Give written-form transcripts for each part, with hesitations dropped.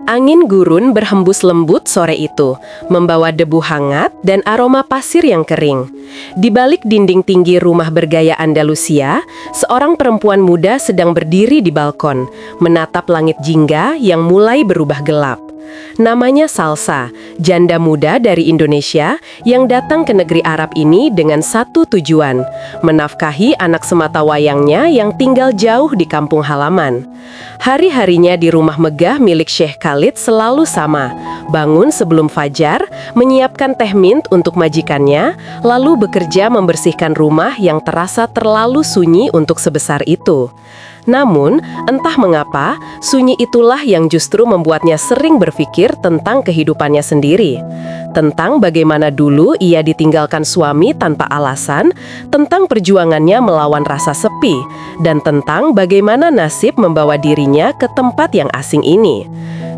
Angin gurun berhembus lembut sore itu, membawa debu hangat dan aroma pasir yang kering. Di balik dinding tinggi rumah bergaya Andalusia, seorang perempuan muda sedang berdiri di balkon, menatap langit jingga yang mulai berubah gelap. Namanya Salsa, janda muda dari Indonesia yang datang ke negeri Arab ini dengan satu tujuan, menafkahi anak sematawayangnya yang tinggal jauh di kampung halaman. Hari-harinya di rumah megah milik Syekh Khalid selalu sama, bangun sebelum fajar, menyiapkan teh mint untuk majikannya, lalu bekerja membersihkan rumah yang terasa terlalu sunyi untuk sebesar itu. Namun, entah mengapa, sunyi itulah yang justru membuatnya sering berpikir tentang kehidupannya sendiri. Tentang bagaimana dulu ia ditinggalkan suami tanpa alasan, tentang perjuangannya melawan rasa sepi, dan tentang bagaimana nasib membawa dirinya ke tempat yang asing ini.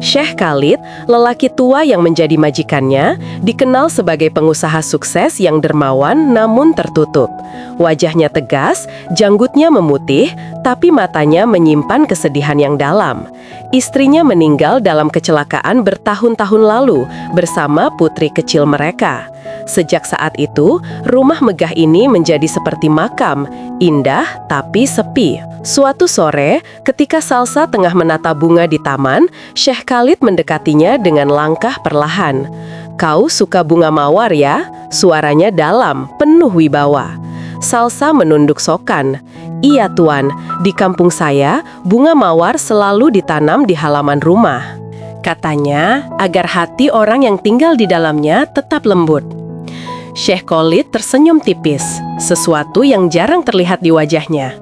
Syekh Khalid, lelaki tua yang menjadi majikannya, dikenal sebagai pengusaha sukses yang dermawan namun tertutup. Wajahnya tegas, janggutnya memutih, tapi matanya menyimpan kesedihan yang dalam. Istrinya meninggal dalam kecelakaan bertahun-tahun lalu bersama putri kecil mereka. Sejak saat itu, rumah megah ini menjadi seperti makam, indah tapi sepi. Suatu sore, ketika Salsa tengah menata bunga di taman, Syekh Khalid mendekatinya dengan langkah perlahan. "Kau suka bunga mawar ya?" Suaranya dalam, penuh wibawa. Salsa menunduk sokan. "Iya tuan, di kampung saya, bunga mawar selalu ditanam di halaman rumah," katanya, agar hati orang yang tinggal di dalamnya tetap lembut. Syekh Khalid tersenyum tipis, sesuatu yang jarang terlihat di wajahnya.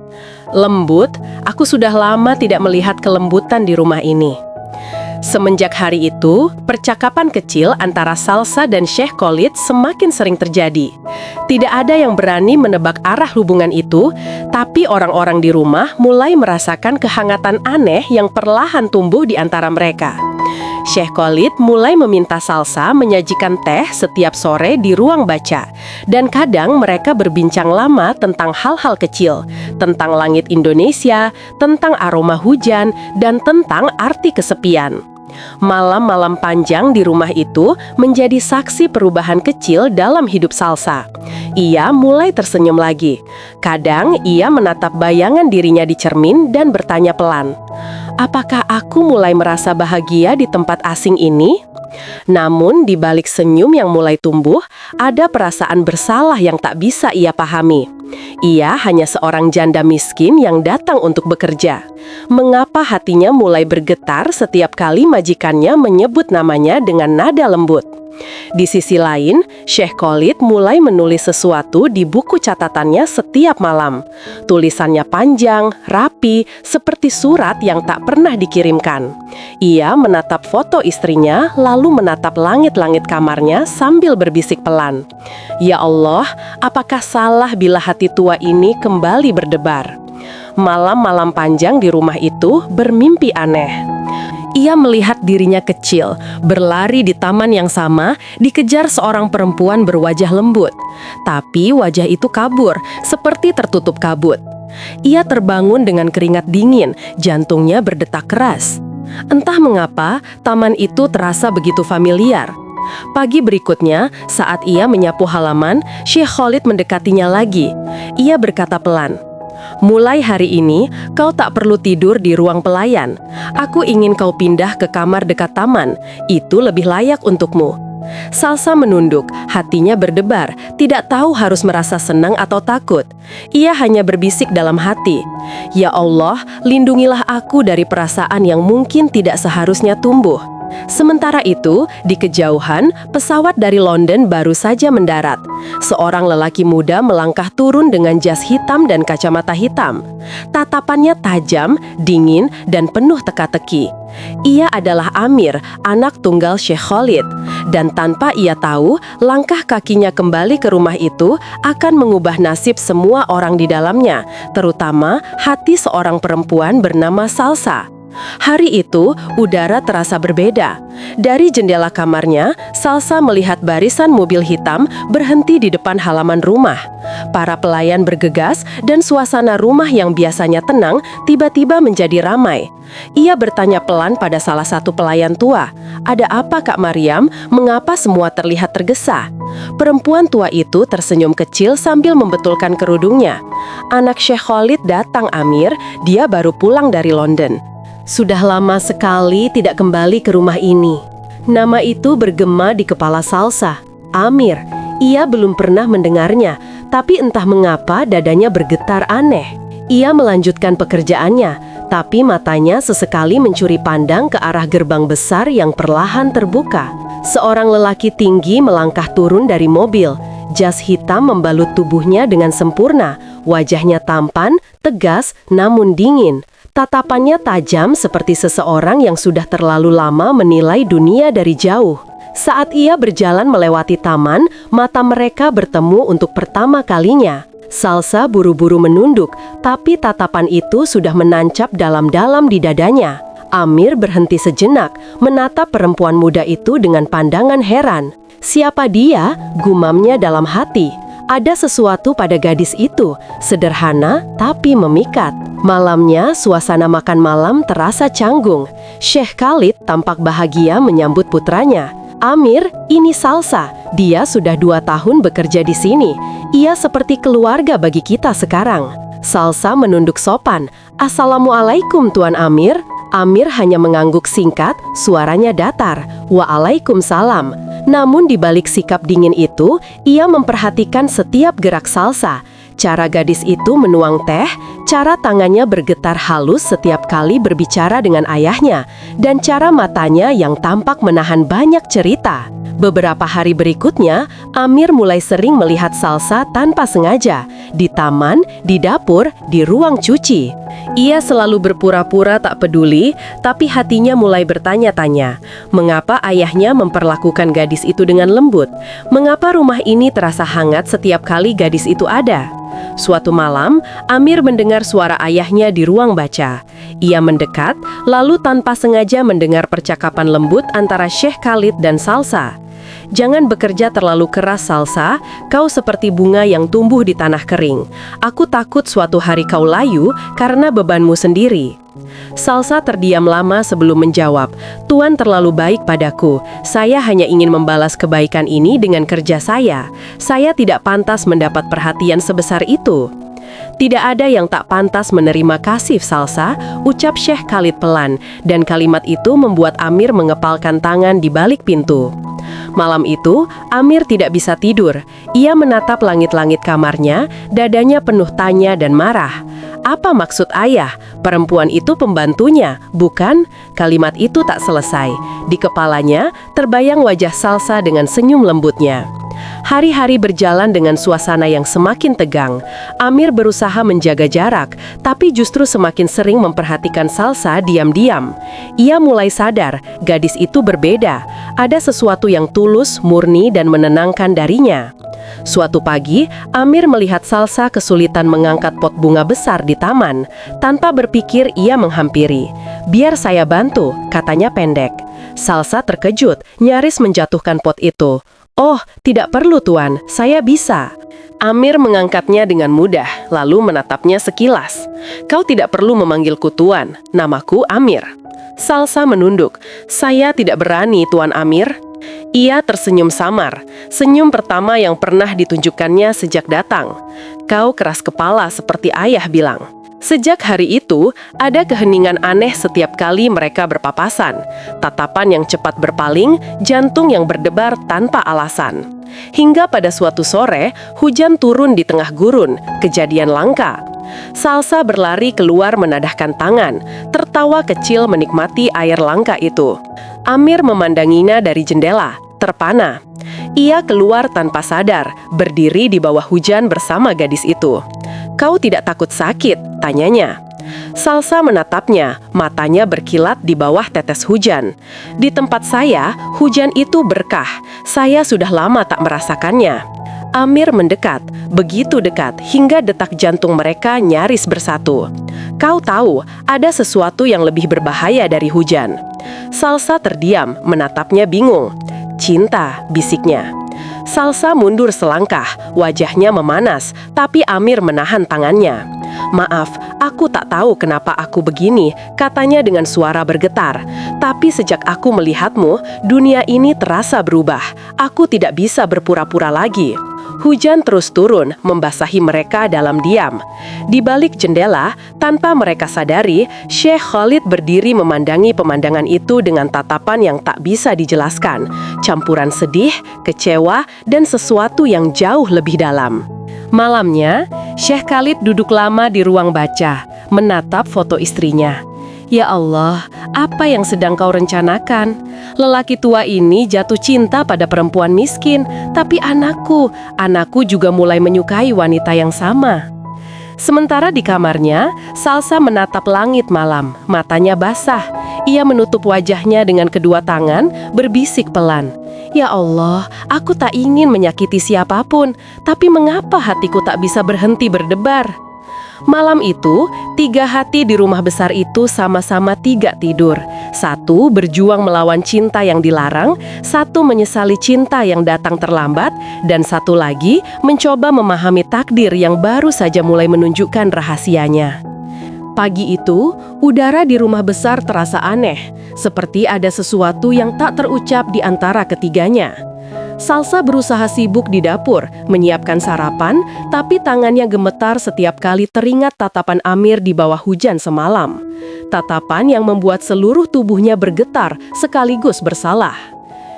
"Lembut, aku sudah lama tidak melihat kelembutan di rumah ini." Semenjak hari itu, percakapan kecil antara Salsa dan Syekh Khalid semakin sering terjadi. Tidak ada yang berani menebak arah hubungan itu, tapi orang-orang di rumah mulai merasakan kehangatan aneh yang perlahan tumbuh di antara mereka. Syekh Khalid mulai meminta Salsa menyajikan teh setiap sore di ruang baca, dan kadang mereka berbincang lama tentang hal-hal kecil, tentang langit Indonesia, tentang aroma hujan, dan tentang arti kesepian. Malam-malam panjang di rumah itu menjadi saksi perubahan kecil dalam hidup Salsa. Ia mulai tersenyum lagi. Kadang ia menatap bayangan dirinya di cermin dan bertanya pelan, "Apakah aku mulai merasa bahagia di tempat asing ini?" Namun di balik senyum yang mulai tumbuh, ada perasaan bersalah yang tak bisa ia pahami. Ia hanya seorang janda miskin yang datang untuk bekerja. Mengapa hatinya mulai bergetar setiap kali majikannya menyebut namanya dengan nada lembut? Di sisi lain, Syekh Khalid mulai menulis sesuatu di buku catatannya setiap malam. Tulisannya panjang, rapi, seperti surat yang tak pernah dikirimkan. Ia menatap foto istrinya, lalu menatap langit-langit kamarnya sambil berbisik pelan, "Ya Allah, apakah salah bila hati tua ini kembali berdebar?" Malam-malam panjang di rumah itu bermimpi aneh. Ia melihat dirinya kecil, berlari di taman yang sama, dikejar seorang perempuan berwajah lembut. Tapi wajah itu kabur, seperti tertutup kabut. Ia terbangun dengan keringat dingin, jantungnya berdetak keras. Entah mengapa, taman itu terasa begitu familiar. Pagi berikutnya, saat ia menyapu halaman, Syekh Khalid mendekatinya lagi. Ia berkata pelan, "Mulai hari ini, kau tak perlu tidur di ruang pelayan. Aku ingin kau pindah ke kamar dekat taman. Itu lebih layak untukmu." Salsa menunduk, hatinya berdebar, tidak tahu harus merasa senang atau takut. Ia hanya berbisik dalam hati, "Ya Allah, lindungilah aku dari perasaan yang mungkin tidak seharusnya tumbuh." Sementara itu, di kejauhan, pesawat dari London baru saja mendarat. Seorang lelaki muda melangkah turun dengan jas hitam dan kacamata hitam. Tatapannya tajam, dingin, dan penuh teka-teki. Ia adalah Amir, anak tunggal Syekh Khalid. Dan tanpa ia tahu, langkah kakinya kembali ke rumah itu akan mengubah nasib semua orang di dalamnya, terutama hati seorang perempuan bernama Salsa. Hari itu, udara terasa berbeda. Dari jendela kamarnya, Salsa melihat barisan mobil hitam berhenti di depan halaman rumah. Para pelayan bergegas dan suasana rumah yang biasanya tenang tiba-tiba menjadi ramai. Ia bertanya pelan pada salah satu pelayan tua, "Ada apa, Kak Mariam? Mengapa semua terlihat tergesa?" Perempuan tua itu tersenyum kecil sambil membetulkan kerudungnya. "Anak Syekh Khalid datang, Amir. Dia baru pulang dari London. Sudah lama sekali tidak kembali ke rumah ini." Nama itu bergema di kepala Salsa. Amir. Ia belum pernah mendengarnya, tapi entah mengapa dadanya bergetar aneh. Ia melanjutkan pekerjaannya, tapi matanya sesekali mencuri pandang ke arah gerbang besar yang perlahan terbuka. Seorang lelaki tinggi melangkah turun dari mobil. Jas hitam membalut tubuhnya dengan sempurna. Wajahnya tampan, tegas, namun dingin. Tatapannya tajam seperti seseorang yang sudah terlalu lama menilai dunia dari jauh. Saat ia berjalan melewati taman, mata mereka bertemu untuk pertama kalinya. Salsa buru-buru menunduk, tapi tatapan itu sudah menancap dalam-dalam di dadanya. Amir berhenti sejenak, menatap perempuan muda itu dengan pandangan heran. "Siapa dia?" gumamnya dalam hati. Ada sesuatu pada gadis itu, sederhana tapi memikat. Malamnya, suasana makan malam terasa canggung. Syekh Khalid tampak bahagia menyambut putranya. "Amir, ini Salsa. Dia sudah 2 tahun bekerja di sini. Ia seperti keluarga bagi kita sekarang." Salsa menunduk sopan. "Assalamualaikum, Tuan Amir." Amir hanya mengangguk singkat, suaranya datar. "Waalaikumsalam." Namun di balik sikap dingin itu, ia memperhatikan setiap gerak Salsa. Cara gadis itu menuang teh, cara tangannya bergetar halus setiap kali berbicara dengan ayahnya, dan cara matanya yang tampak menahan banyak cerita. Beberapa hari berikutnya, Amir mulai sering melihat Salsa tanpa sengaja, di taman, di dapur, di ruang cuci. Ia selalu berpura-pura tak peduli, tapi hatinya mulai bertanya-tanya, mengapa ayahnya memperlakukan gadis itu dengan lembut? Mengapa rumah ini terasa hangat setiap kali gadis itu ada? Suatu malam, Amir mendengar suara ayahnya di ruang baca. Ia mendekat, lalu tanpa sengaja mendengar percakapan lembut antara Syekh Khalid dan Salsa. "Jangan bekerja terlalu keras, Salsa. Kau seperti bunga yang tumbuh di tanah kering. Aku takut suatu hari kau layu karena bebanmu sendiri." Salsa terdiam lama sebelum menjawab, "Tuan terlalu baik padaku. Saya hanya ingin membalas kebaikan ini dengan kerja saya. Saya tidak pantas mendapat perhatian sebesar itu." "Tidak ada yang tak pantas menerima kasih, Salsa," ucap Syekh Khalid pelan, dan kalimat itu membuat Amir mengepalkan tangan di balik pintu. Malam itu, Amir tidak bisa tidur. Ia menatap langit-langit kamarnya, dadanya penuh tanya dan marah. Apa maksud ayah? Perempuan itu pembantunya, bukan? Kalimat itu tak selesai. Di kepalanya, terbayang wajah Salsa dengan senyum lembutnya. Hari-hari berjalan dengan suasana yang semakin tegang. Amir berusaha menjaga jarak, tapi justru semakin sering memperhatikan Salsa diam-diam. Ia mulai sadar, gadis itu berbeda. Ada sesuatu yang tulus, murni, dan menenangkan darinya. Suatu pagi, Amir melihat Salsa kesulitan mengangkat pot bunga besar di taman. Tanpa berpikir, ia menghampiri. "Biar saya bantu," katanya pendek. Salsa terkejut, nyaris menjatuhkan pot itu. "Oh, tidak perlu Tuan, saya bisa." Amir mengangkatnya dengan mudah, lalu menatapnya sekilas. "Kau tidak perlu memanggilku Tuan, namaku Amir." Salsa menunduk. "Saya tidak berani, Tuan Amir." Ia tersenyum samar, senyum pertama yang pernah ditunjukkannya sejak datang. "Kau keras kepala seperti ayah bilang." Sejak hari itu, ada keheningan aneh setiap kali mereka berpapasan. Tatapan yang cepat berpaling, jantung yang berdebar tanpa alasan. Hingga pada suatu sore, hujan turun di tengah gurun, kejadian langka. Salsa berlari keluar menadahkan tangan, tertawa kecil menikmati air langka itu. Amir memandanginya dari jendela, terpana. Ia keluar tanpa sadar, berdiri di bawah hujan bersama gadis itu. "Kau tidak takut sakit?" tanyanya. Salsa menatapnya, matanya berkilat di bawah tetes hujan. "Di tempat saya, hujan itu berkah. Saya sudah lama tak merasakannya." Amir mendekat, begitu dekat, hingga detak jantung mereka nyaris bersatu. Kau tahu, ada sesuatu yang lebih berbahaya dari hujan. Salsa terdiam, menatapnya bingung. Cinta, bisiknya. Salsa mundur selangkah, wajahnya memanas, tapi Amir menahan tangannya. Maaf, aku tak tahu kenapa aku begini, katanya dengan suara bergetar. Tapi sejak aku melihatmu, dunia ini terasa berubah. Aku tidak bisa berpura-pura lagi. Hujan terus turun, membasahi mereka dalam diam. Di balik jendela, tanpa mereka sadari, Syekh Khalid berdiri memandangi pemandangan itu dengan tatapan yang tak bisa dijelaskan. Campuran sedih, kecewa, dan sesuatu yang jauh lebih dalam. Malamnya, Syekh Khalid duduk lama di ruang baca, menatap foto istrinya. Ya Allah, apa yang sedang kau rencanakan? Lelaki tua ini jatuh cinta pada perempuan miskin, tapi anakku juga mulai menyukai wanita yang sama. Sementara di kamarnya, Salsa menatap langit malam, matanya basah. Ia menutup wajahnya dengan kedua tangan, berbisik pelan. Ya Allah, aku tak ingin menyakiti siapapun, tapi mengapa hatiku tak bisa berhenti berdebar? Malam itu, 3 hati di rumah besar itu sama-sama tidur. 1 berjuang melawan cinta yang dilarang, 1 menyesali cinta yang datang terlambat, dan 1 lagi mencoba memahami takdir yang baru saja mulai menunjukkan rahasianya. Pagi itu, udara di rumah besar terasa aneh, seperti ada sesuatu yang tak terucap di antara ketiganya. Salsa berusaha sibuk di dapur, menyiapkan sarapan, tapi tangannya gemetar setiap kali teringat tatapan Amir di bawah hujan semalam. Tatapan yang membuat seluruh tubuhnya bergetar sekaligus bersalah.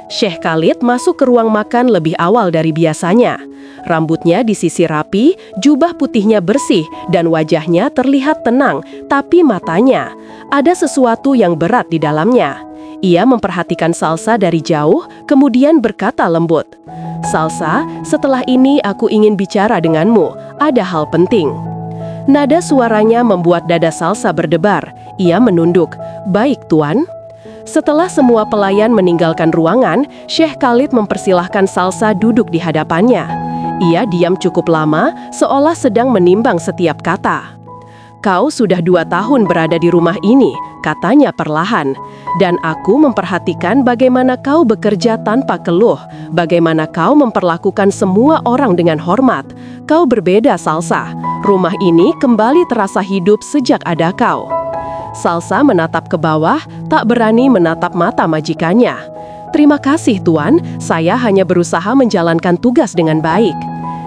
Syekh Khalid masuk ke ruang makan lebih awal dari biasanya. Rambutnya disisir rapi, jubah putihnya bersih, dan wajahnya terlihat tenang, tapi matanya ada sesuatu yang berat di dalamnya. Ia memperhatikan Salsa dari jauh, kemudian berkata lembut, "Salsa, setelah ini aku ingin bicara denganmu. Ada hal penting." Nada suaranya membuat dada Salsa berdebar. Ia menunduk, "Baik, Tuan." Setelah semua pelayan meninggalkan ruangan, Syekh Khalid mempersilahkan Salsa duduk di hadapannya. Ia diam cukup lama, seolah sedang menimbang setiap kata. "Kau sudah 2 tahun berada di rumah ini," katanya perlahan. "Dan aku memperhatikan bagaimana kau bekerja tanpa keluh, bagaimana kau memperlakukan semua orang dengan hormat. Kau berbeda, Salsa. Rumah ini kembali terasa hidup sejak ada kau." Salsa menatap ke bawah, tak berani menatap mata majikannya. "Terima kasih, Tuan. Saya hanya berusaha menjalankan tugas dengan baik."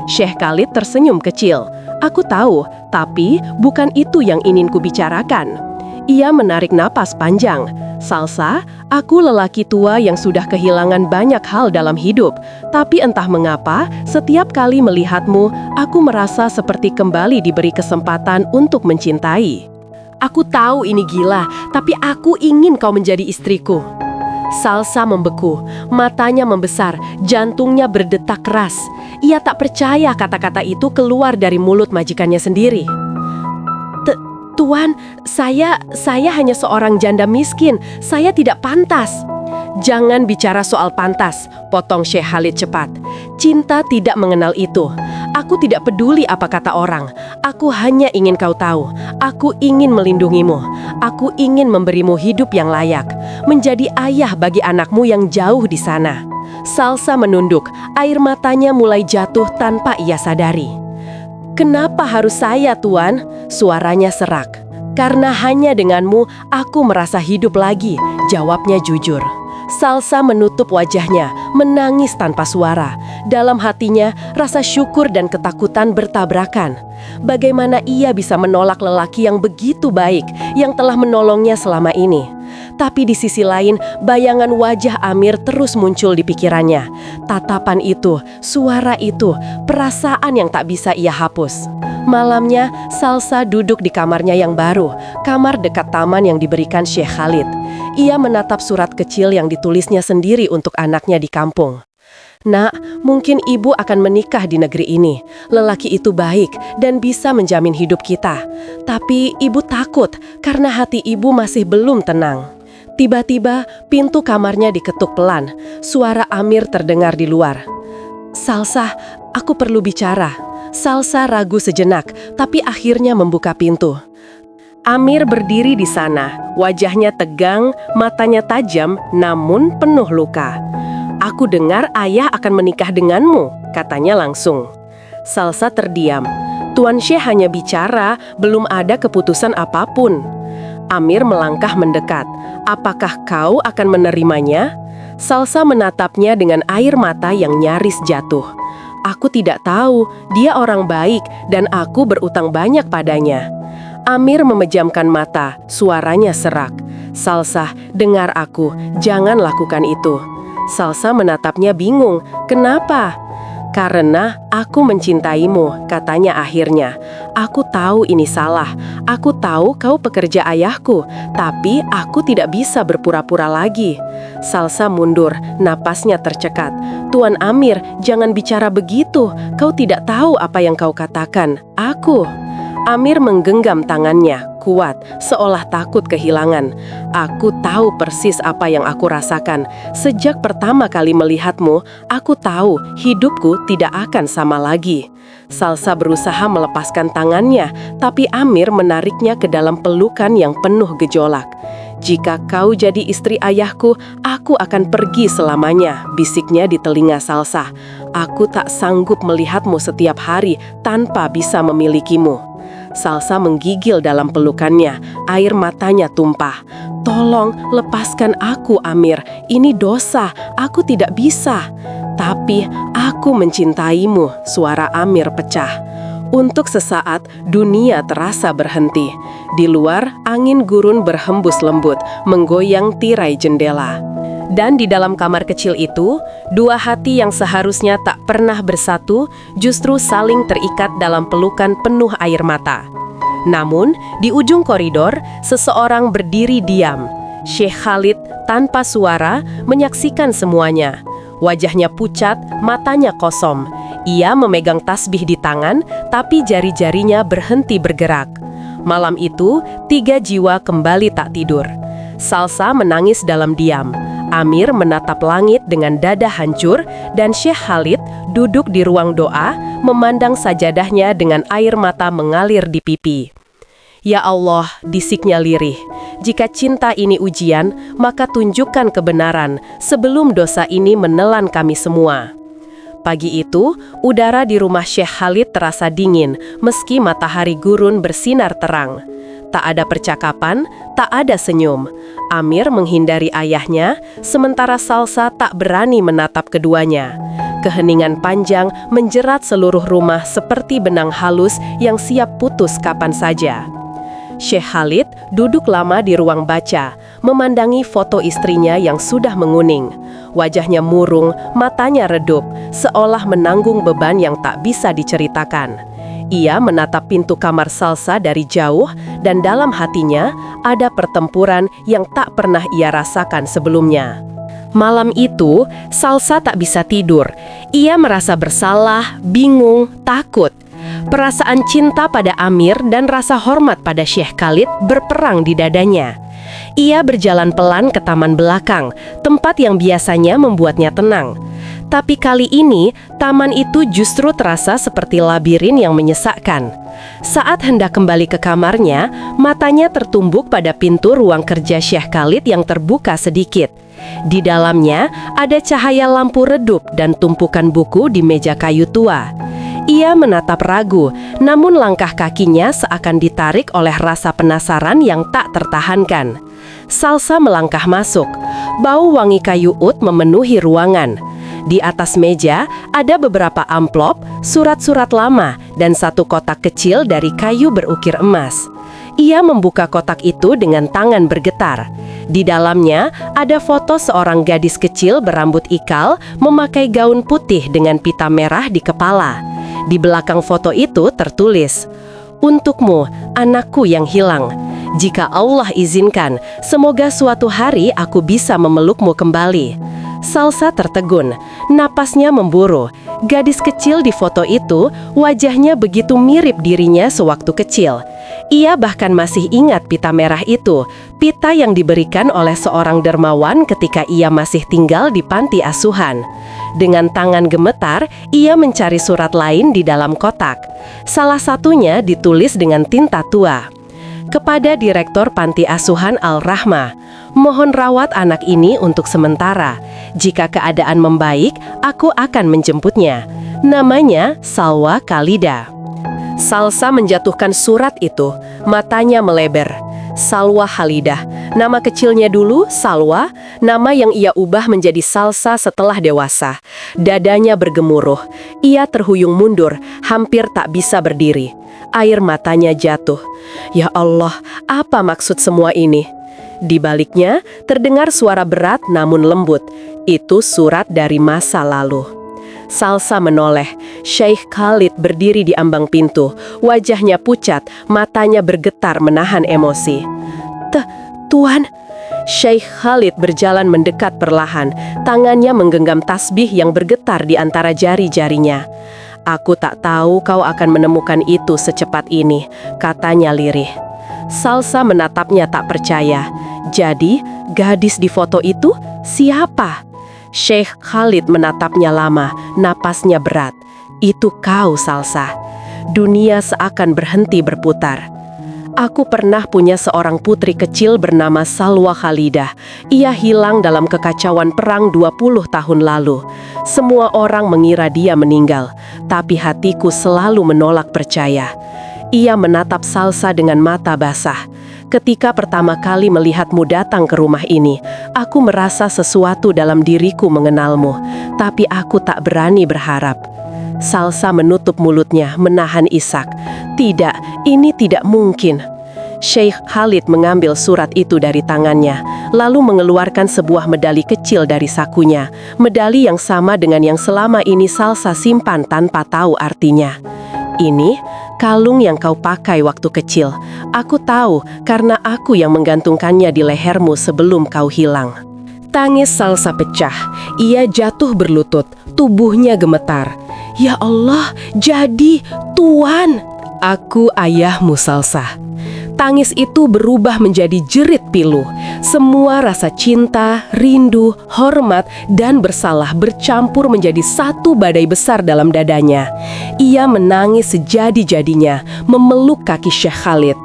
Syekh Khalid tersenyum kecil. "Aku tahu, tapi bukan itu yang ingin kubicarakan." Ia menarik napas panjang. "Salsa, aku lelaki tua yang sudah kehilangan banyak hal dalam hidup. Tapi entah mengapa, setiap kali melihatmu, aku merasa seperti kembali diberi kesempatan untuk mencintai. Aku tahu ini gila, tapi aku ingin kau menjadi istriku." Salsa membeku, matanya membesar, jantungnya berdetak keras. Ia tak percaya kata-kata itu keluar dari mulut majikannya sendiri. "Tuan, saya hanya seorang janda miskin. Saya tidak pantas." "Jangan bicara soal pantas," potong Syekh Khalid cepat. "Cinta tidak mengenal itu. Aku tidak peduli apa kata orang. Aku hanya ingin kau tahu. Aku ingin melindungimu. Aku ingin memberimu hidup yang layak. Menjadi ayah bagi anakmu yang jauh di sana." Salsa menunduk, air matanya mulai jatuh tanpa ia sadari. "Kenapa harus saya, Tuan?" Suaranya serak. "Karena hanya denganmu aku merasa hidup lagi," jawabnya jujur. Salsa menutup wajahnya, menangis tanpa suara. Dalam hatinya, rasa syukur dan ketakutan bertabrakan. Bagaimana ia bisa menolak lelaki yang begitu baik, yang telah menolongnya selama ini? Tapi di sisi lain, bayangan wajah Amir terus muncul di pikirannya. Tatapan itu, suara itu, perasaan yang tak bisa ia hapus. Malamnya, Salsa duduk di kamarnya yang baru, kamar dekat taman yang diberikan Syekh Khalid. Ia menatap surat kecil yang ditulisnya sendiri untuk anaknya di kampung. "Nak, mungkin ibu akan menikah di negeri ini. Lelaki itu baik dan bisa menjamin hidup kita. Tapi ibu takut karena hati ibu masih belum tenang." Tiba-tiba, pintu kamarnya diketuk pelan. Suara Amir terdengar di luar. "Salsa, aku perlu bicara." Salsa ragu sejenak, tapi akhirnya membuka pintu. Amir berdiri di sana, wajahnya tegang, matanya tajam, namun penuh luka. "Aku dengar ayah akan menikah denganmu," katanya langsung. Salsa terdiam. Tuan Syekh hanya bicara, belum ada keputusan apapun. Amir melangkah mendekat. "Apakah kau akan menerimanya?" Salsa menatapnya dengan air mata yang nyaris jatuh. "Aku tidak tahu, dia orang baik dan aku berutang banyak padanya." Amir memejamkan mata, suaranya serak. "Salsa, dengar aku, jangan lakukan itu." Salsa menatapnya bingung. "Kenapa?" "Karena aku mencintaimu," katanya akhirnya. "Aku tahu ini salah. Aku tahu kau pekerja ayahku, tapi aku tidak bisa berpura-pura lagi." Salsa mundur, napasnya tercekat. "Tuan Amir, jangan bicara begitu. Kau tidak tahu apa yang kau katakan. Aku..." Amir menggenggam tangannya, kuat, seolah takut kehilangan. "Aku tahu persis apa yang aku rasakan. Sejak pertama kali melihatmu, aku tahu hidupku tidak akan sama lagi." Salsa berusaha melepaskan tangannya, tapi Amir menariknya ke dalam pelukan yang penuh gejolak. "Jika kau jadi istri ayahku, aku akan pergi selamanya," bisiknya di telinga Salsa. "Aku tak sanggup melihatmu setiap hari tanpa bisa memilikimu." Salsa menggigil dalam pelukannya, air matanya tumpah. "Tolong, lepaskan aku, Amir. Ini dosa, aku tidak bisa." "Tapi aku mencintaimu," suara Amir pecah. Untuk sesaat, dunia terasa berhenti. Di luar, angin gurun berhembus lembut, menggoyang tirai jendela. Dan di dalam kamar kecil itu, dua hati yang seharusnya tak pernah bersatu justru saling terikat dalam pelukan penuh air mata. Namun, di ujung koridor, seseorang berdiri diam. Syekh Khalid tanpa suara menyaksikan semuanya. Wajahnya pucat, matanya kosong. Ia memegang tasbih di tangan, tapi jari-jarinya berhenti bergerak. Malam itu, 3 jiwa kembali tak tidur. Salsa menangis dalam diam. Amir menatap langit dengan dada hancur, dan Syekh Khalid duduk di ruang doa, memandang sajadahnya dengan air mata mengalir di pipi. "Ya Allah," bisiknya lirih, "jika cinta ini ujian, maka tunjukkan kebenaran sebelum dosa ini menelan kami semua." Pagi itu, udara di rumah Syekh Khalid terasa dingin, meski matahari gurun bersinar terang. Tak ada percakapan, tak ada senyum. Amir menghindari ayahnya, sementara Salsa tak berani menatap keduanya. Keheningan panjang menjerat seluruh rumah seperti benang halus yang siap putus kapan saja. Syekh Khalid duduk lama di ruang baca, memandangi foto istrinya yang sudah menguning. Wajahnya murung, matanya redup, seolah menanggung beban yang tak bisa diceritakan. Ia menatap pintu kamar Salsa dari jauh, dan dalam hatinya ada pertempuran yang tak pernah ia rasakan sebelumnya. Malam itu, Salsa tak bisa tidur. Ia merasa bersalah, bingung, takut. Perasaan cinta pada Amir dan rasa hormat pada Syekh Khalid berperang di dadanya. Ia berjalan pelan ke taman belakang, tempat yang biasanya membuatnya tenang. Tapi kali ini, taman itu justru terasa seperti labirin yang menyesakkan. Saat hendak kembali ke kamarnya, matanya tertumbuk pada pintu ruang kerja Syekh Khalid yang terbuka sedikit. Di dalamnya, ada cahaya lampu redup dan tumpukan buku di meja kayu tua. Ia menatap ragu, namun langkah kakinya seakan ditarik oleh rasa penasaran yang tak tertahankan. Salsa melangkah masuk. Bau wangi kayu ut memenuhi ruangan. Di atas meja ada beberapa amplop, surat-surat lama, dan satu kotak kecil dari kayu berukir emas. Ia membuka kotak itu dengan tangan bergetar. Di dalamnya ada foto seorang gadis kecil berambut ikal memakai gaun putih dengan pita merah di kepala. Di belakang foto itu tertulis, "Untukmu, anakku yang hilang. Jika Allah izinkan, semoga suatu hari aku bisa memelukmu kembali." Salsa tertegun, napasnya memburu. Gadis kecil di foto itu, wajahnya begitu mirip dirinya sewaktu kecil. Ia bahkan masih ingat pita merah itu, pita yang diberikan oleh seorang dermawan ketika ia masih tinggal di panti asuhan. Dengan tangan gemetar, ia mencari surat lain di dalam kotak. Salah satunya ditulis dengan tinta tua. kepada Direktur Panti Asuhan Al-Rahmah. Mohon rawat anak ini untuk sementara. Jika keadaan membaik, aku akan menjemputnya. Namanya Salwa Khalida. Salsa menjatuhkan surat itu. Matanya melebar. Salwa Khalidah. Nama kecilnya dulu, Salwa, nama yang ia ubah menjadi Salsa setelah dewasa. Dadanya bergemuruh. Ia terhuyung mundur, hampir tak bisa berdiri. Air matanya jatuh. Ya Allah, apa maksud semua ini? Di baliknya, terdengar suara berat namun lembut. Itu surat dari masa lalu. Salsa menoleh. Syekh Khalid berdiri di ambang pintu. Wajahnya pucat, matanya bergetar menahan emosi. Tuan. Syekh Khalid berjalan mendekat perlahan. Tangannya menggenggam tasbih yang bergetar di antara jari-jarinya. Aku tak tahu kau akan menemukan itu secepat ini, katanya lirih. Salsa menatapnya tak percaya. Jadi, gadis di foto itu siapa? Syekh Khalid menatapnya lama, napasnya berat. Itu kau, Salsa. Dunia seakan berhenti berputar. Aku pernah punya seorang putri kecil bernama Salwa Khalidah. Ia hilang dalam kekacauan perang 20 tahun lalu. Semua orang mengira dia meninggal, tapi hatiku selalu menolak percaya. Ia menatap Salsa dengan mata basah. Ketika pertama kali melihatmu datang ke rumah ini, aku merasa sesuatu dalam diriku mengenalmu, tapi aku tak berani berharap. Salsa menutup mulutnya, menahan isak. Tidak, ini tidak mungkin. Syekh Khalid mengambil surat itu dari tangannya, lalu mengeluarkan sebuah medali kecil dari sakunya. Medali yang sama dengan yang selama ini Salsa simpan tanpa tahu artinya. Ini kalung yang kau pakai waktu kecil. Aku tahu karena aku yang menggantungkannya di lehermu sebelum kau hilang. Tangis Salsa pecah. Ia jatuh berlutut, tubuhnya gemetar. Ya Allah, jadi Tuan, aku ayahmu, Salsa. Tangis itu berubah menjadi jerit pilu. Semua rasa cinta, rindu, hormat, dan bersalah bercampur menjadi satu badai besar dalam dadanya. Ia menangis sejadi-jadinya, memeluk kaki Syekh Khalid.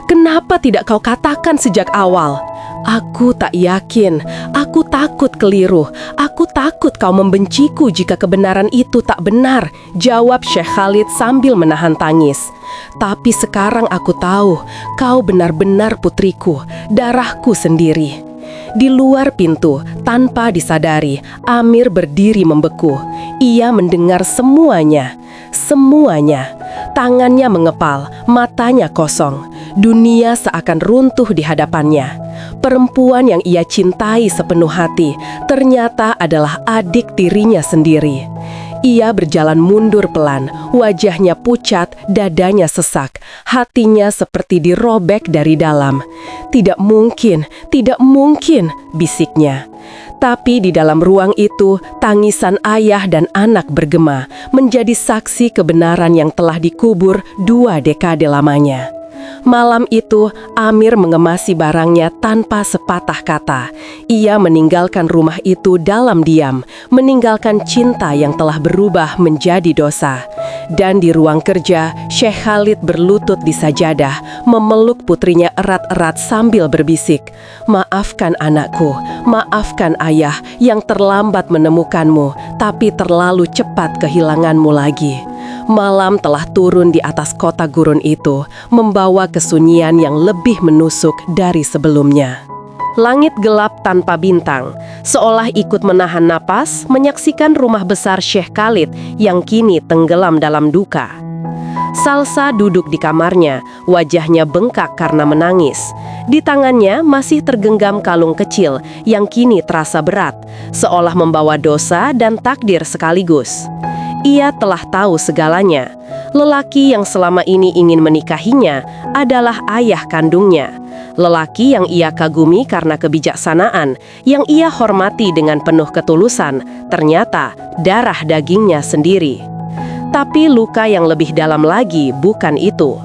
Kenapa tidak kau katakan sejak awal? Aku tak yakin, aku takut keliru, aku takut kau membenciku jika kebenaran itu tak benar, jawab Syekh Khalid sambil menahan tangis. Tapi sekarang aku tahu, kau benar-benar putriku, darahku sendiri. Di luar pintu, tanpa disadari, Amir berdiri membeku. Ia mendengar semuanya. Tangannya mengepal, matanya kosong. Dunia seakan runtuh di hadapannya. Perempuan yang ia cintai sepenuh hati ternyata adalah adik tirinya sendiri. Ia berjalan mundur pelan, wajahnya pucat, dadanya sesak, hatinya seperti dirobek dari dalam. Tidak mungkin, bisiknya. Tapi di dalam ruang itu, tangisan ayah dan anak bergema, menjadi saksi kebenaran yang telah dikubur 2 dekade lamanya. Malam itu, Amir mengemasi barangnya tanpa sepatah kata. Ia meninggalkan rumah itu dalam diam, meninggalkan cinta yang telah berubah menjadi dosa. Dan di ruang kerja, Syekh Khalid berlutut di sajadah, memeluk putrinya erat-erat sambil berbisik, "Maafkan anakku, maafkan ayah yang terlambat menemukanmu, tapi terlalu cepat kehilanganmu lagi." Malam telah turun di atas kota gurun itu, membawa kesunyian yang lebih menusuk dari sebelumnya. Langit gelap tanpa bintang, seolah ikut menahan napas, menyaksikan rumah besar Syekh Khalid yang kini tenggelam dalam duka. Salsa duduk di kamarnya, wajahnya bengkak karena menangis. Di tangannya masih tergenggam kalung kecil yang kini terasa berat, seolah membawa dosa dan takdir sekaligus. Ia telah tahu segalanya. Lelaki yang selama ini ingin menikahinya adalah ayah kandungnya. Lelaki yang ia kagumi karena kebijaksanaan, yang ia hormati dengan penuh ketulusan, ternyata darah dagingnya sendiri. Tapi luka yang lebih dalam lagi bukan itu.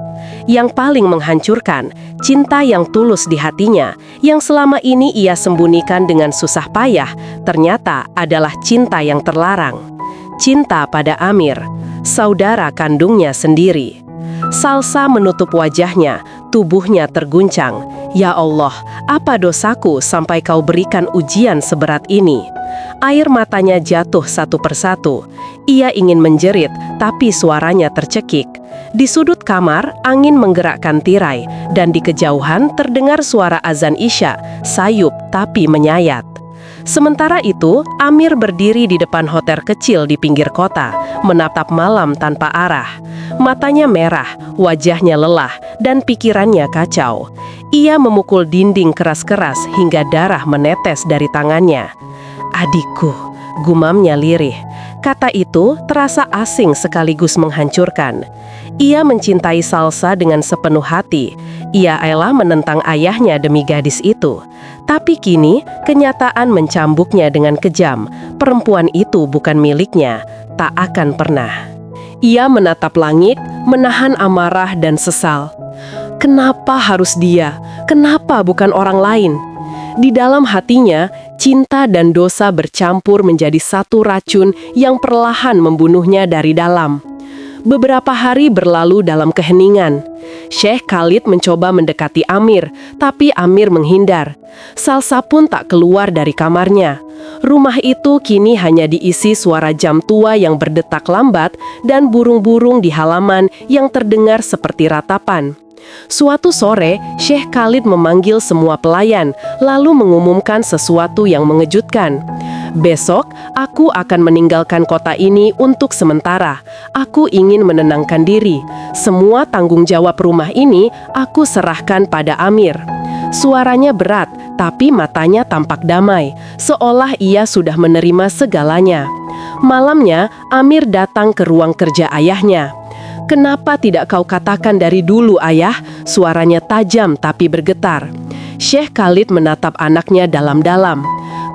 Yang paling menghancurkan, cinta yang tulus di hatinya, yang selama ini ia sembunyikan dengan susah payah, ternyata adalah cinta yang terlarang. Cinta pada Amir, saudara kandungnya sendiri. Salsa menutup wajahnya, Tubuhnya terguncang. Ya Allah, apa dosaku sampai kau berikan ujian seberat ini? Air matanya jatuh satu persatu. Ia ingin menjerit, tapi suaranya tercekik. Di sudut kamar, angin menggerakkan tirai, dan di kejauhan terdengar suara azan Isya, sayup tapi menyayat. Sementara itu, Amir berdiri di depan hotel kecil di pinggir kota, menatap malam tanpa arah. Matanya merah, wajahnya lelah, dan pikirannya kacau. Ia memukul dinding keras-keras hingga darah menetes dari tangannya. "Adikku," gumamnya lirih. Kata itu terasa asing sekaligus menghancurkan. Ia mencintai Salsa dengan sepenuh hati. Ia rela menentang ayahnya demi gadis itu. Tapi kini, kenyataan mencambuknya dengan kejam. Perempuan itu bukan miliknya, tak akan pernah. Ia menatap langit, menahan amarah dan sesal. Kenapa harus dia? Kenapa bukan orang lain? Di dalam hatinya, cinta dan dosa bercampur menjadi satu racun yang perlahan membunuhnya dari dalam. Beberapa hari berlalu dalam keheningan. Syekh Khalid mencoba mendekati Amir, tapi Amir menghindar. Salsa pun tak keluar dari kamarnya. Rumah itu kini hanya diisi suara jam tua yang berdetak lambat dan burung-burung di halaman yang terdengar seperti ratapan. Suatu sore, Syekh Khalid memanggil semua pelayan, lalu mengumumkan sesuatu yang mengejutkan. "Besok, aku akan meninggalkan kota ini untuk sementara. Aku ingin menenangkan diri. Semua tanggung jawab rumah ini aku serahkan pada Amir." Suaranya berat, tapi matanya tampak damai, seolah ia sudah menerima segalanya. Malamnya, Amir datang ke ruang kerja ayahnya. "Kenapa tidak kau katakan dari dulu, ayah?" Suaranya tajam tapi bergetar. Syekh Khalid menatap anaknya dalam-dalam.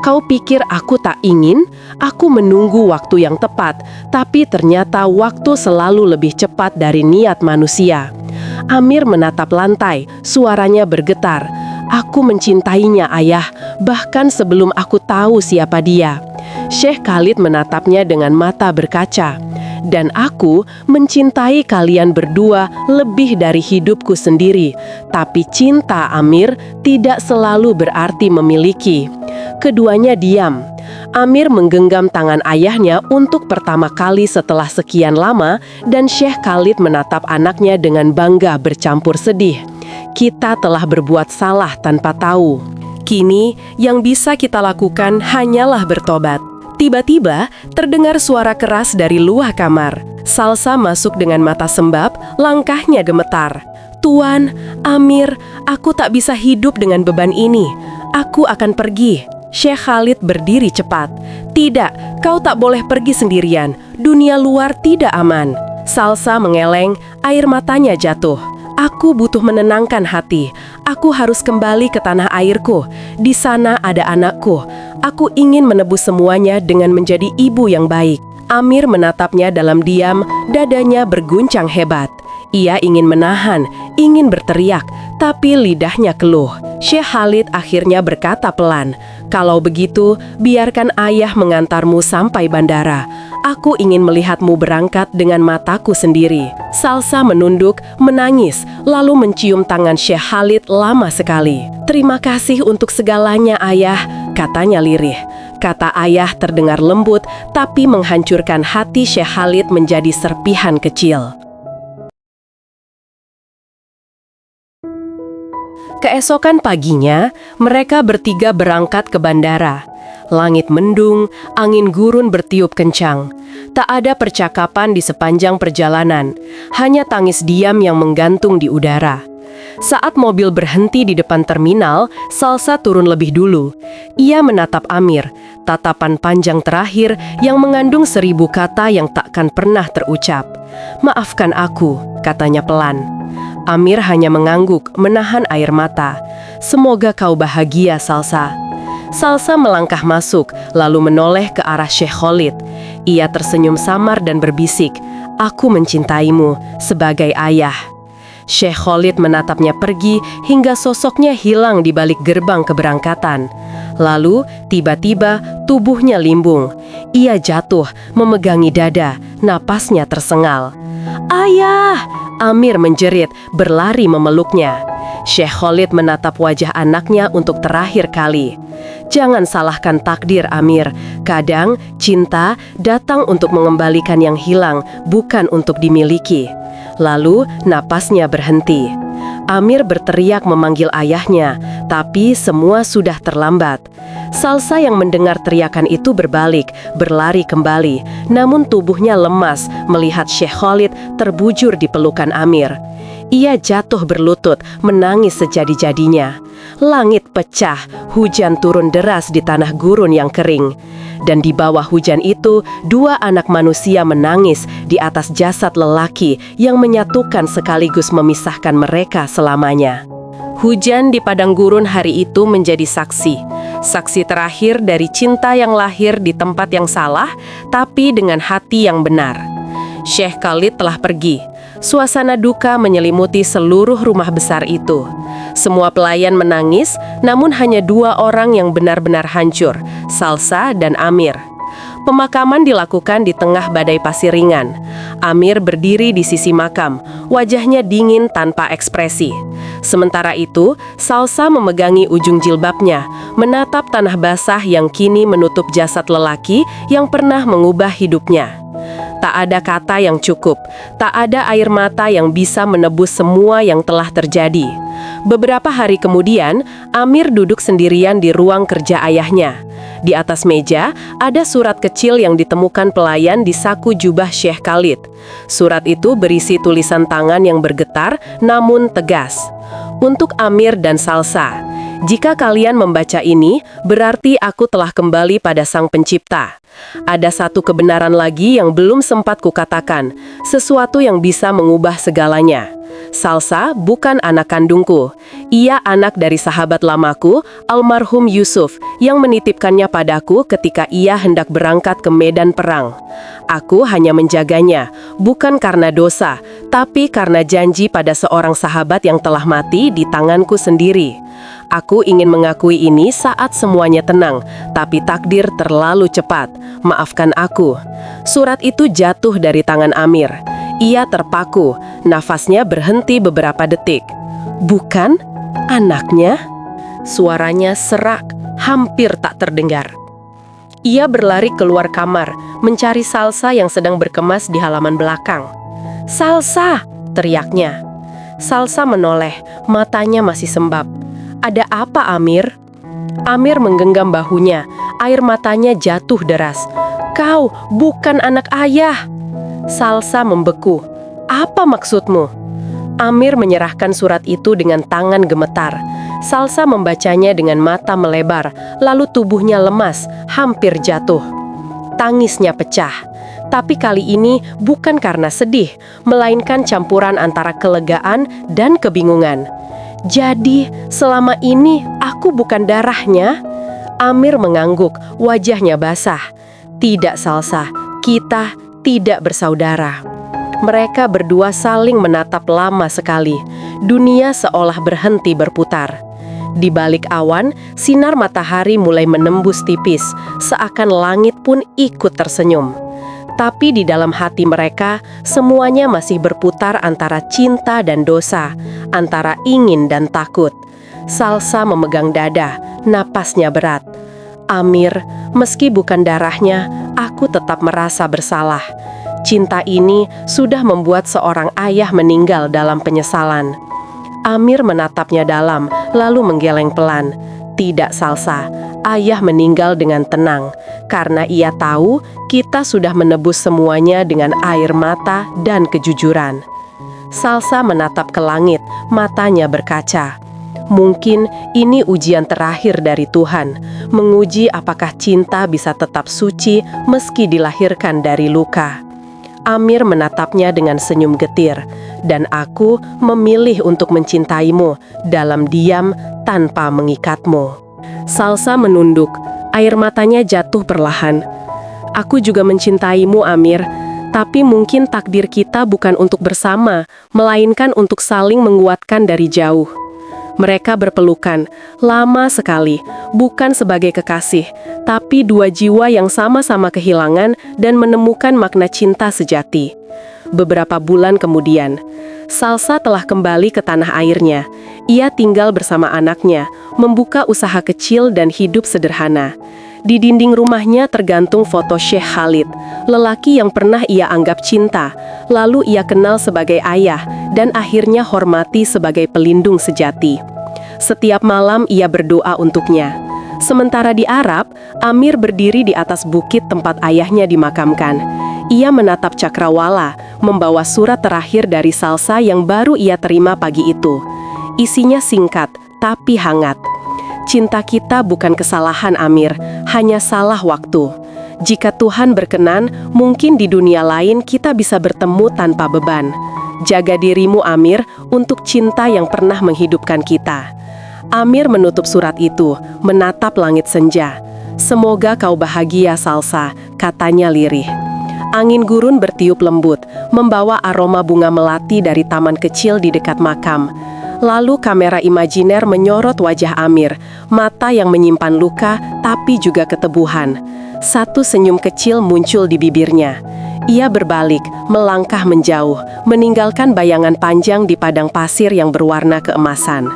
"Kau pikir aku tak ingin? Aku menunggu waktu yang tepat, tapi ternyata waktu selalu lebih cepat dari niat manusia." Amir menatap lantai, suaranya bergetar. "Aku mencintainya, ayah, bahkan sebelum aku tahu siapa dia." Syekh Khalid menatapnya dengan mata berkaca. "Dan aku mencintai kalian berdua lebih dari hidupku sendiri. Tapi cinta, Amir, tidak selalu berarti memiliki." Keduanya diam. Amir menggenggam tangan ayahnya untuk pertama kali setelah sekian lama, dan Syekh Khalid menatap anaknya dengan bangga bercampur sedih. "Kita telah berbuat salah tanpa tahu. Kini, yang bisa kita lakukan hanyalah bertobat." Tiba-tiba, terdengar suara keras dari luar kamar. Salsa masuk dengan mata sembab, langkahnya gemetar. "Tuan, Amir, aku tak bisa hidup dengan beban ini. Aku akan pergi." Syekh Khalid berdiri cepat. "Tidak, kau tak boleh pergi sendirian. Dunia luar tidak aman." Salsa mengeleng, air matanya jatuh. "Aku butuh menenangkan hati. Aku harus kembali ke tanah airku. Di sana ada anakku. Aku ingin menebus semuanya dengan menjadi ibu yang baik." Amir menatapnya dalam diam, dadanya berguncang hebat. Ia ingin menahan, ingin berteriak, tapi lidahnya keluh. Syekh Khalid akhirnya berkata pelan, "Kalau begitu, biarkan ayah mengantarmu sampai bandara. Aku ingin melihatmu berangkat dengan mataku sendiri." Salsa menunduk, menangis, lalu mencium tangan Syekh Khalid lama sekali. "Terima kasih untuk segalanya, ayah," katanya lirih. Kata ayah terdengar lembut, tapi menghancurkan hati Syekh Khalid menjadi serpihan kecil. Keesokan paginya, mereka bertiga berangkat ke bandara. Langit mendung, angin gurun bertiup kencang. Tak ada percakapan di sepanjang perjalanan, hanya tangis diam yang menggantung di udara. Saat mobil berhenti di depan terminal, Salsa turun lebih dulu. Ia menatap Amir, tatapan panjang terakhir yang mengandung 1000 kata yang takkan pernah terucap. "Maafkan aku," katanya pelan. Amir hanya mengangguk, menahan air mata. "Semoga kau bahagia, Salsa." Salsa melangkah masuk, lalu menoleh ke arah Syekh Khalid. Ia tersenyum samar dan berbisik, "Aku mencintaimu sebagai ayah." Syekh Khalid menatapnya pergi hingga sosoknya hilang di balik gerbang keberangkatan. Lalu, tiba-tiba tubuhnya limbung. Ia jatuh, memegangi dada, napasnya tersengal. "Ayah!" Amir menjerit, berlari memeluknya. Syekh Khalid menatap wajah anaknya untuk terakhir kali. "Jangan salahkan takdir, Amir. Kadang cinta datang untuk mengembalikan yang hilang, bukan untuk dimiliki." Lalu napasnya berhenti. Amir berteriak memanggil ayahnya, tapi semua sudah terlambat. Salsa yang mendengar teriakan itu berbalik, berlari kembali, namun tubuhnya lemas melihat Syekh Khalid terbujur di pelukan Amir. Ia jatuh berlutut, menangis sejadi-jadinya. Langit pecah, hujan turun deras di tanah gurun yang kering. Dan di bawah hujan itu, dua anak manusia menangis di atas jasad lelaki yang menyatukan sekaligus memisahkan mereka selamanya. Hujan di padang gurun hari itu menjadi saksi terakhir dari cinta yang lahir di tempat yang salah, tapi dengan hati yang benar. Syekh Khalid telah pergi. Suasana duka menyelimuti seluruh rumah besar itu. Semua pelayan menangis, namun hanya dua orang yang benar-benar hancur, Salsa dan Amir. Pemakaman dilakukan di tengah badai pasir ringan. Amir berdiri di sisi makam, wajahnya dingin tanpa ekspresi. Sementara itu, Salsa memegangi ujung jilbabnya, menatap tanah basah yang kini menutup jasad lelaki yang pernah mengubah hidupnya. Tak ada kata yang cukup, tak ada air mata yang bisa menebus semua yang telah terjadi. Beberapa hari kemudian, Amir duduk sendirian di ruang kerja ayahnya. Di atas meja, ada surat kecil yang ditemukan pelayan di saku jubah Syekh Khalid. Surat itu berisi tulisan tangan yang bergetar, namun tegas. Untuk Amir dan Salsa, "Jika kalian membaca ini, berarti aku telah kembali pada Sang Pencipta. Ada satu kebenaran lagi yang belum sempat kukatakan, sesuatu yang bisa mengubah segalanya. Salsa bukan anak kandungku. Ia anak dari sahabat lamaku, almarhum Yusuf, yang menitipkannya padaku ketika ia hendak berangkat ke medan perang. Aku hanya menjaganya, bukan karena dosa, tapi karena janji pada seorang sahabat yang telah mati di tanganku sendiri. Aku ingin mengakui ini saat semuanya tenang, tapi takdir terlalu cepat. Maafkan aku." Surat itu jatuh dari tangan Amir. Ia terpaku, nafasnya berhenti beberapa detik. "Bukan anaknya?" Suaranya serak, hampir tak terdengar. Ia berlari keluar kamar, mencari Salsa yang sedang berkemas di halaman belakang. "Salsa!" teriaknya. Salsa menoleh, matanya masih sembab. "Ada apa, Amir?" Amir menggenggam bahunya, air matanya jatuh deras. "Kau bukan anak ayah!" Salsa membeku. "Apa maksudmu?" Amir menyerahkan surat itu dengan tangan gemetar. Salsa membacanya dengan mata melebar, lalu tubuhnya lemas, hampir jatuh. Tangisnya pecah. Tapi kali ini bukan karena sedih, melainkan campuran antara kelegaan dan kebingungan. "Jadi, selama ini aku bukan darahnya?" Amir mengangguk, wajahnya basah. "Tidak, Salsa, kita tidak bersaudara." Mereka berdua saling menatap lama sekali. Dunia seolah berhenti berputar. Di balik awan, sinar matahari mulai menembus tipis, seakan langit pun ikut tersenyum. Tapi di dalam hati mereka, semuanya masih berputar antara cinta dan dosa, antara ingin dan takut. Salsa memegang dada, napasnya berat. "Amir, meski bukan darahnya, aku tetap merasa bersalah. Cinta ini sudah membuat seorang ayah meninggal dalam penyesalan." Amir menatapnya dalam, lalu menggeleng pelan. "Tidak, Salsa, ayah meninggal dengan tenang, karena ia tahu kita sudah menebus semuanya dengan air mata dan kejujuran." Salsa menatap ke langit, matanya berkaca. Mungkin ini ujian terakhir dari Tuhan, menguji apakah cinta bisa tetap suci meski dilahirkan dari luka. Amir menatapnya dengan senyum getir, "Dan aku memilih untuk mencintaimu dalam diam tanpa mengikatmu." Salsa menunduk, air matanya jatuh perlahan. "Aku juga mencintaimu, Amir, tapi mungkin takdir kita bukan untuk bersama, melainkan untuk saling menguatkan dari jauh." Mereka berpelukan, lama sekali, bukan sebagai kekasih, tapi dua jiwa yang sama-sama kehilangan dan menemukan makna cinta sejati. beberapa bulan kemudian. Salsa telah kembali ke tanah airnya. Ia tinggal bersama anaknya, membuka usaha kecil dan hidup sederhana. Di dinding rumahnya tergantung foto Syekh Khalid, lelaki yang pernah ia anggap cinta, lalu ia kenal sebagai ayah, dan akhirnya hormati sebagai pelindung sejati. Setiap malam ia berdoa untuknya. Sementara di Arab, Amir berdiri di atas bukit tempat ayahnya dimakamkan. Ia menatap cakrawala, membawa surat terakhir dari Salsa yang baru ia terima pagi itu. Isinya singkat, tapi hangat. Cinta kita bukan kesalahan, Amir, hanya salah waktu. Jika Tuhan berkenan, mungkin di dunia lain kita bisa bertemu tanpa beban. Jaga dirimu, Amir, untuk cinta yang pernah menghidupkan kita. Amir menutup surat itu, menatap langit senja. Semoga kau bahagia, Salsa, katanya lirih. Angin gurun bertiup lembut, membawa aroma bunga melati dari taman kecil di dekat makam. Lalu kamera imajiner menyorot wajah Amir, mata yang menyimpan luka tapi juga keteguhan. Satu senyum kecil muncul di bibirnya. Ia berbalik, melangkah menjauh, meninggalkan bayangan panjang di padang pasir yang berwarna keemasan.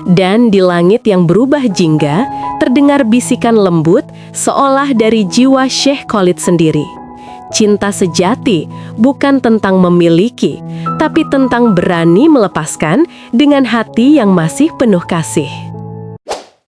Dan di langit yang berubah jingga, terdengar bisikan lembut seolah dari jiwa Syekh Khalid sendiri. Cinta sejati bukan tentang memiliki, tapi tentang berani melepaskan dengan hati yang masih penuh kasih.